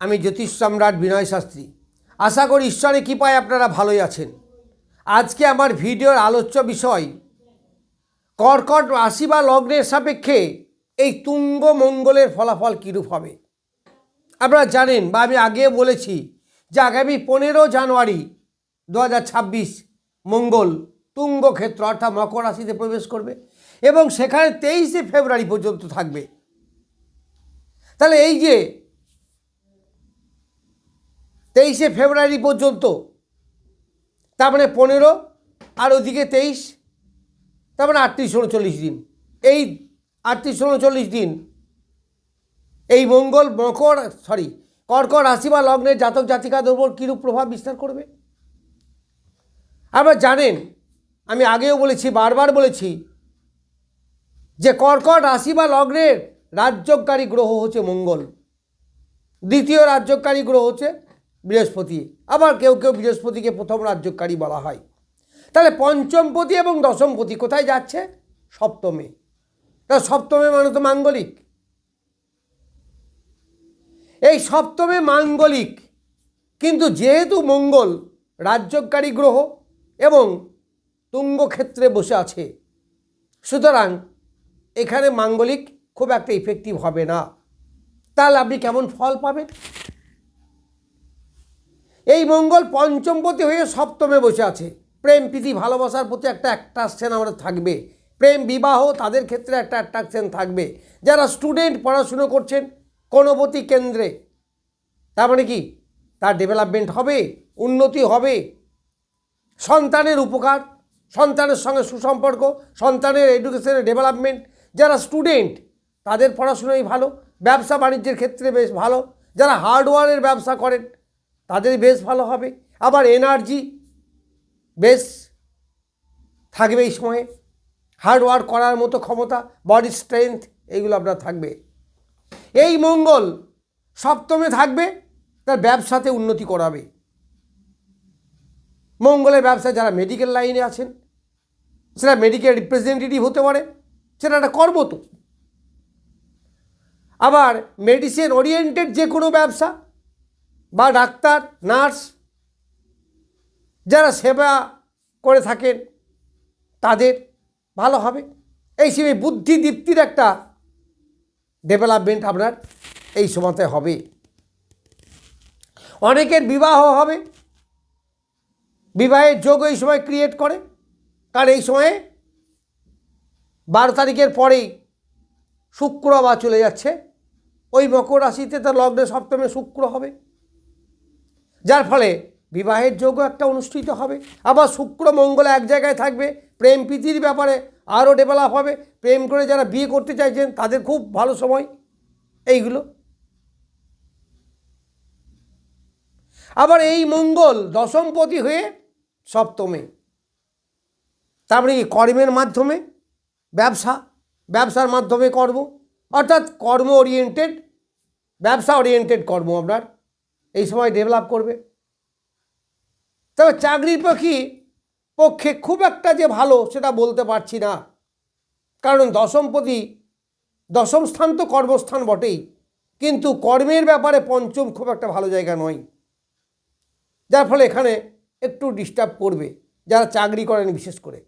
আমি জ্যোতিষ সম্রাট বিনয় শাস্ত্রী। আশা করি ঈশ্বরের কৃপায় আপনারা ভালোই আছেন। আজকে আমার ভিডিওর আলোচ্য বিষয় কর্কট রাশি বা লগ্নের সাপেক্ষে এই তুঙ্গ মঙ্গলের ফলাফল কীরূপ হবে। আপনারা জানেন বা আমি আগেও বলেছি যে আগামী 15 জানুয়ারি 2026 মঙ্গল তুঙ্গ ক্ষেত্র অর্থাৎ মকর রাশিতে প্রবেশ করবে এবং সেখানে 23শে ফেব্রুয়ারি পর্যন্ত থাকবে। তাহলে এই যে 23শে ফেব্রুয়ারি পর্যন্ত, তার মানে 15 আর ওদিকে 23, তার মানে 38-39 দিন। এই 38-39 দিন এই মঙ্গল কর্কট রাশি বা লগ্নের জাতক জাতিকাদের উপর কীরূপ প্রভাব বিস্তার করবে। আপনারা জানেন, আমি আগেও বলেছি, বারবার বলেছি যে কর্কট রাশি বা লগ্নের রাজ্যকারী গ্রহ হচ্ছে মঙ্গল, দ্বিতীয় রাজ্যকারী গ্রহ হচ্ছে বৃহস্পতি, আবার কেউ কেউ বৃহস্পতিকে প্রথম রাজ্যকারী বলা হয়। তাহলে পঞ্চমপতি এবং দশমপতি কোথায় যাচ্ছে? সপ্তমে। তা সপ্তমে মানে তো মাঙ্গলিক। এই সপ্তমে মাঙ্গলিক, কিন্তু যেহেতু মঙ্গল রাজ্যকারী গ্রহ এবং তুঙ্গ ক্ষেত্রে বসে আছে, সুতরাং এখানে মাঙ্গলিক খুব একটা ইফেক্টিভ হবে না। তাহলে আপনি কেমন ফল পাবেন? এই মঙ্গল পঞ্চমপতি হয়ে সপ্তমে বসে আছে। প্রেম প্রীতি ভালোবাসার প্রতি একটা অ্যাট্রাকশন আমাদের থাকবে, প্রেম বিবাহ তাদের ক্ষেত্রে একটা অ্যাট্রাকশন থাকবে। যারা স্টুডেন্ট পড়াশুনো করছেন কোনোপতি কেন্দ্রে, তার মানে কি তার ডেভেলপমেন্ট হবে, উন্নতি হবে, সন্তানের উপকার, সন্তানের সঙ্গে সুসম্পর্ক, সন্তানের এডুকেশনের ডেভেলপমেন্ট। যারা স্টুডেন্ট তাদের পড়াশুনোই ভালো, ব্যবসা বাণিজ্যের ক্ষেত্রে বেশ ভালো, যারা হার্ডওয়্যারের ব্যবসা করেন তাদের বেশ ভালো হবে। আবার এনার্জি বেশ থাকবে এই সময়ে, হার্ডওয়ার্ক করার মতো ক্ষমতা, বডি স্ট্রেংথ এইগুলো আপনার থাকবে। এই মঙ্গল সপ্তমে থাকবে, তার ব্যবসাতে উন্নতি করাবে। মঙ্গলের ব্যবসায় যারা মেডিকেল লাইনে আছেন, সেটা মেডিকেল রিপ্রেজেন্টেটিভ হতে পারে, সেটা একটা কর্ম তো। আবার মেডিসিন ওরিয়েন্টেড যে কোনো ব্যবসা বা ডাক্তার নার্স যারা সেবা করে থাকেন তাদের ভালো হবে। এই সময় বুদ্ধি দীপ্তির একটা ডেভেলপমেন্ট আপনার এই সময়তে হবে। অনেকের বিবাহ হবে, বিবাহের যোগ এই সময় ক্রিয়েট করে, কারণ এই সময়ে 12 তারিখের পরেই শুক্র বা চলে যাচ্ছে ওই মকর রাশিতে, তার লগ্নে সপ্তমে শুক্র হবে, যার ফলে বিবাহের যোগও একটা অনুষ্ঠিত হবে। আবার শুক্র মঙ্গল এক জায়গায় থাকবে, প্রেম প্রীতির ব্যাপারে আরও ডেভেলপ হবে। প্রেম করে যারা বিয়ে করতে চাইছেন তাদের খুব ভালো সময় এইগুলো। আবার এই মঙ্গল দশমপতি হয়ে সপ্তমে, তারপরে কি কর্মের মাধ্যমে ব্যবসার মাধ্যমে কর্ম, অর্থাৎ কর্ম ওরিয়েন্টেড, ব্যবসা ওরিয়েন্টেড কর্ম আপনার এই সময় ডেভেলপ করবে। তবে চাকরির পক্ষে খুব একটা যে ভালো সেটা বলতে পারছি না, কারণ দশম স্থান তো কর্মস্থান বটেই, কিন্তু কর্মের ব্যাপারে পঞ্চম খুব একটা ভালো জায়গা নয়, যার ফলে এখানে একটু ডিস্টার্ব করবে। যারা চাকরি করেন বিশেষ করে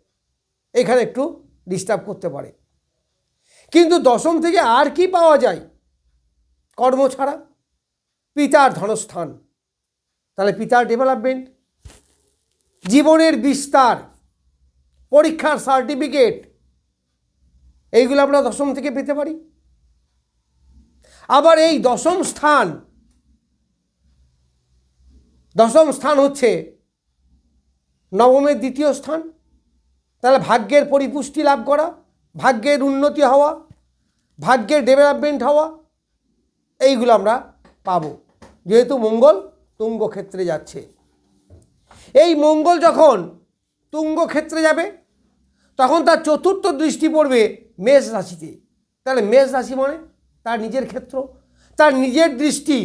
এখানে একটু ডিস্টার্ব করতে পারে। কিন্তু দশম থেকে আর কি পাওয়া যায় কর্ম ছাড়া? পিতার ধনস্থান, তাহলে পিতার ডেভেলপমেন্ট, জীবনের বিস্তার, পরীক্ষার সার্টিফিকেট, এইগুলো আমরা দশম থেকে পেতে পারি। আবার এই দশম স্থান হচ্ছে নবমের দ্বিতীয় স্থান, তাহলে ভাগ্যের পরিপুষ্টি লাভ করা, ভাগ্যের উন্নতি হওয়া, ভাগ্যের ডেভেলপমেন্ট হওয়া, এইগুলো আমরা পাবো, যেহেতু মঙ্গল তুঙ্গ ক্ষেত্রে যাচ্ছে। এই মঙ্গল যখন তুঙ্গ ক্ষেত্রে যাবে তখন তার চতুর্থ দৃষ্টি পড়বে মেষ রাশিতে। তাহলে মেষ রাশি মানে তার নিজের ক্ষেত্র, তার নিজের দৃষ্টি,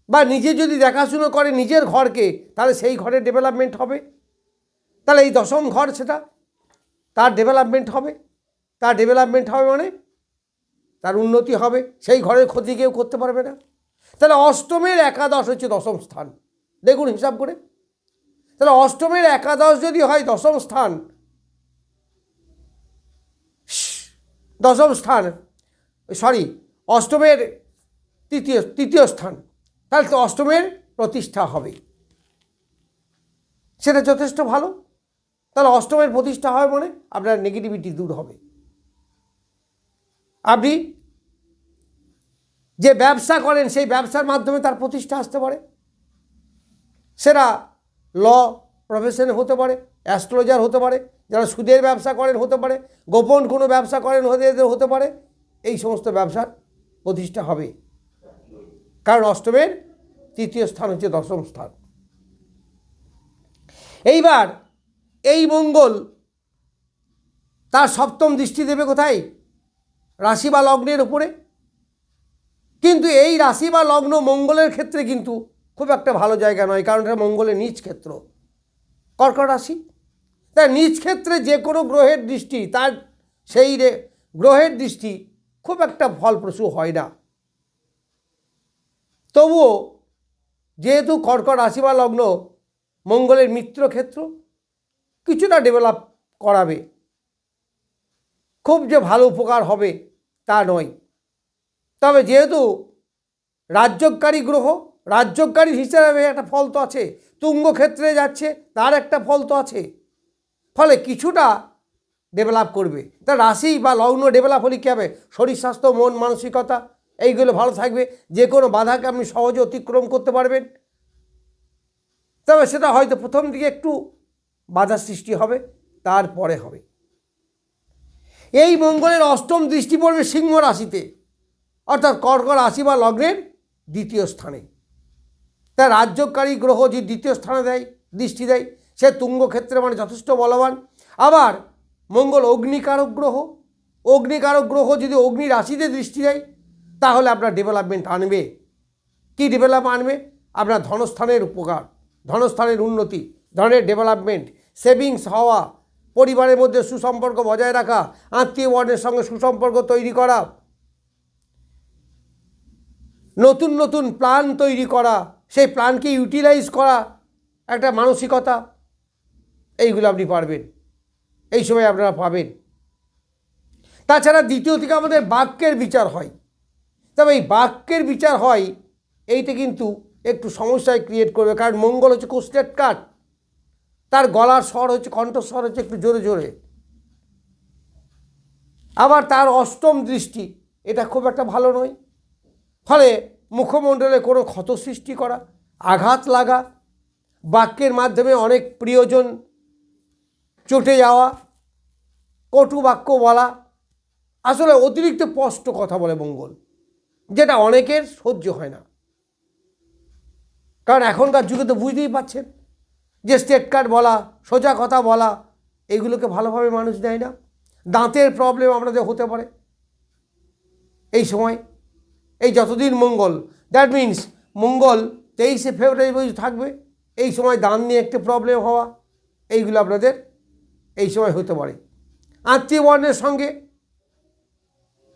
বা নিজে যদি দেখাশুনো করে নিজের ঘরকে, তাহলে সেই ঘরের ডেভেলপমেন্ট হবে। তাহলে এই দশম ঘর, সেটা তার ডেভেলপমেন্ট হবে। মানে তার উন্নতি হবে, সেই ঘরের ক্ষতি কেউ করতে পারবে না। তাহলে অষ্টমের একাদশ হচ্ছে দশম স্থান। দেখুন হিসাব করে, তাহলে অষ্টমের একাদশ যদি হয় দশম স্থান, অষ্টমের তৃতীয় স্থান, তাহলে তো অষ্টমের প্রতিষ্ঠা হবে, সেটা যথেষ্ট ভালো। তাহলে অষ্টমের প্রতিষ্ঠা হয় মানে আপনার নেগেটিভিটি দূর হবে। আপনি যে ব্যবসা করেন সেই ব্যবসার মাধ্যমে তার প্রতিষ্ঠা আসতে পারে, সেটা ল প্রফেশনে হতে পারে, অ্যাস্ট্রোলজার হতে পারে, যারা সুদের ব্যবসা করেন হতে পারে, গোপন কোনো ব্যবসা করেন হতে পারে, এই সমস্ত ব্যবসার প্রতিষ্ঠা হবে, কারণ অষ্টমের তৃতীয় স্থান হচ্ছে দশম স্থান। এইবার এই মঙ্গল তার সপ্তম দৃষ্টি দেবে কোথায়? রাশি বা লগ্নের উপরে। কিন্তু এই রাশি বা লগ্ন মঙ্গলের ক্ষেত্রে কিন্তু খুব একটা ভালো জায়গা নয়, কারণ এটা মঙ্গলের নিজ ক্ষেত্র, কর্কট রাশি। তাই নিজ ক্ষেত্রে যে কোনো গ্রহের দৃষ্টি, তার সেই গ্রহের দৃষ্টি খুব একটা ফলপ্রসূ হয় না। তবুও যেহেতু কর্কট রাশি বা লগ্ন মঙ্গলের মিত্র ক্ষেত্র, কিছুটা ডেভেলপ করাবে, খুব যে ভালো উপকার হবে তা নয়। তবে যেহেতু রাজ্যকারী গ্রহ, রাজ্যকারী হিসাবে একটা ফল তো আছে, তুঙ্গ ক্ষেত্রে যাচ্ছে তার একটা ফল তো আছে, ফলে কিছুটা ডেভেলপ করবে। তা রাশি বা লগ্ন ডেভেলপ হলে কী হবে? শরীর স্বাস্থ্য, মন মানসিকতা এইগুলো ভালো থাকবে, যে কোনো বাধাকে আপনি সহজে অতিক্রম করতে পারবেন। তবে সেটা হয়তো প্রথম দিকে একটু বাধার সৃষ্টি হবে, তারপরে হবে। এই মঙ্গলের অষ্টম দৃষ্টি পড়বে সিংহ রাশিতে, অর্থাৎ কর্কট রাশি বা লগ্নের দ্বিতীয় স্থানে। তাই রাজ্যকারী গ্রহ যে দ্বিতীয় স্থানে দৃষ্টি দেয়, সে তুঙ্গ ক্ষেত্রে মানে যথেষ্ট বলবান। আবার মঙ্গল অগ্নিকারক গ্রহ, অগ্নিকারক গ্রহ যদি অগ্নি রাশিতে দৃষ্টি দেয়, তাহলে আপনার ডেভেলপমেন্ট আনবে। কি ডেভেলপ আনবে? আপনার ধনস্থানের উপকার, ধনস্থানের উন্নতি, ধনের ডেভেলপমেন্ট, সেভিংস হওয়া, পরিবারের মধ্যে সুসম্পর্ক বজায় রাখা, আত্মীয় বর্ণের সঙ্গে সুসম্পর্ক তৈরি করা, নতুন নতুন প্ল্যান তৈরি করা, সেই প্ল্যানকে ইউটিলাইজ করা, একটা মানসিকতা, এইগুলো আপনি পারবেন, এই সময় আপনারা পাবেন। তাছাড়া দ্বিতীয় থেকে আমাদের বাক্যের বিচার হয়। তবে এই বাক্যের বিচার হয়, এইটা কিন্তু একটু সমস্যায় ক্রিয়েট করবে, কারণ মঙ্গল হচ্ছে কোস্টেড কাট, তার গলার স্বর হচ্ছে, কণ্ঠস্বর হচ্ছে একটু জোরে জোরে। আবার তার অষ্টম দৃষ্টি, এটা খুব একটা ভালো নয়, ফলে মুখমণ্ডলে কোনো ক্ষত সৃষ্টি করা, আঘাত লাগা, বাক্যের মাধ্যমে অনেক প্রিয়জন চটে যাওয়া, কটু বাক্য বলা, আসলে অতিরিক্ত স্পষ্ট কথা বলে মঙ্গল, যেটা অনেকের সহ্য হয় না। কারণ এখনকার যুগে তো বুঝতেই পাচ্ছেন যে স্টেট কার্ড বলা, সোজা কথা বলা, এইগুলোকে ভালোভাবে মানুষ নেয় না। দাঁতের প্রবলেম আপনাদের হতে পারে এই সময়, এই যতদিন মঙ্গল, দ্যাট মিন্স মঙ্গল 23শে ফেব্রুয়ারি থাকবে, এই সময় দাঁত নিয়ে একটা প্রবলেম হওয়া, এইগুলো আপনাদের এই সময় হতে পারে। আত্মীয় বর্ণের সঙ্গে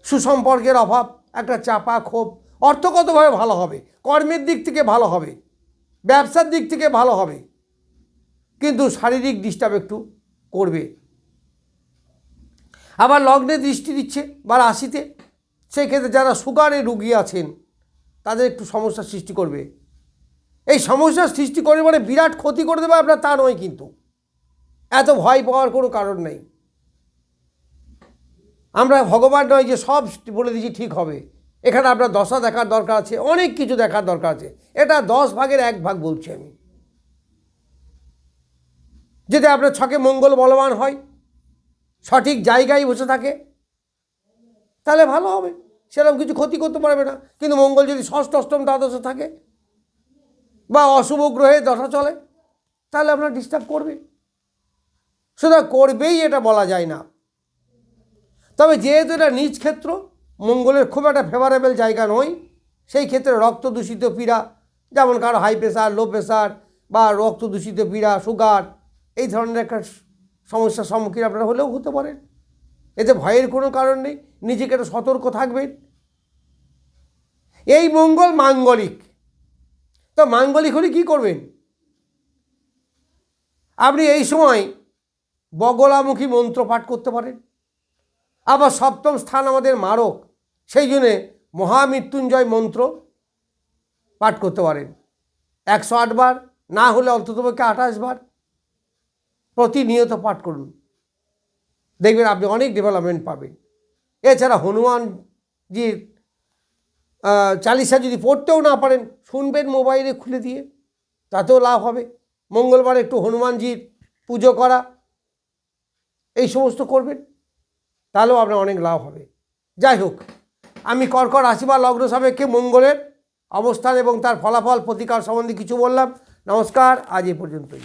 সুসম্পর্কের অভাব, একটা চাপা ক্ষোভ, অর্থগতভাবে ভালো হবে, কর্মের দিক থেকে ভালো হবে, ব্যবসার দিক থেকে ভালো হবে, কিন্তু শারীরিক ডিস্টার্ব একটু করবে। আবার লগ্নে দৃষ্টি দিচ্ছে বা রাশিতে, সেই ক্ষেত্রে যারা সুগারের রুগী আছেন তাদের একটু সমস্যার সৃষ্টি করবে। এই সমস্যার সৃষ্টি করে মানে বিরাট ক্ষতি করে দেবে আপনার, তা নয়, কিন্তু এত ভয় পাওয়ার কোনো কারণ নেই। আমরা ভগবান নয় যে সব বলে দিচ্ছি ঠিক হবে। এখানে আপনার দশা দেখার দরকার আছে, অনেক কিছু দেখার দরকার আছে। এটা 10 ভাগের 1 ভাগ বলছি আমি। যদি আপনার ছকে মঙ্গল বলবান হয়, সঠিক জায়গায় বসে থাকে, তাহলে ভালো হবে, সেরকম কিছু ক্ষতি করতে পারবে না। কিন্তু মঙ্গল যদি ষষ্ঠ, অষ্টম, দ্বাদশে থাকে বা অশুভ গ্রহে দশা চলে, তাহলে আপনার ডিস্টার্ব করবে, সেটা করবেই, এটা বলা যায় না। তবে যেহেতু এটা নিজ ক্ষেত্র, মঙ্গলের খুব একটা ফেভারেবল জায়গা নয়, সেই ক্ষেত্রে রক্ত দূষিত পীড়া, যেমন কারো হাই প্রেশার, লো প্রেশার বা রক্ত দূষিত পীড়া, সুগার, এই ধরনের একটা সমস্যার সম্মুখীন আপনারা হলেও হতে পারেন। এতে ভয়ের কোনো কারণ নেই, নিজেকে একটু সতর্ক থাকবেন। এই মঙ্গল মাঙ্গলিক, তো মাঙ্গলিক হলে কী করবেন? আপনি এই সময় বগলামুখী মন্ত্র পাঠ করতে পারেন। আবার সপ্তম স্থান আমাদের মারক, সেই জন্যে মহামৃত্যুঞ্জয় মন্ত্র পাঠ করতে পারেন 108 বার, না হলে অন্ততপক্ষে 28 বার প্রতিনিয়ত পাঠ করুন, দেখবেন আপনি অনেক ডেভেলপমেন্ট পাবেন। এছাড়া হনুমানজির চালিসা যদি পড়তেও না পারেন, শুনবেন মোবাইলে খুলে দিয়ে, তাতেও লাভ হবে। মঙ্গলবার একটু হনুমানজির পুজো করা, এই সমস্ত করবেন, তাহলেও আপনার অনেক লাভ হবে। যাই হোক, আমি কর্কট রাশি বা লগ্ন সাপেক্ষে মঙ্গলের অবস্থান এবং তার ফলাফল প্রতিকার সম্বন্ধে কিছু বললাম। নমস্কার, আজ এই পর্যন্তই।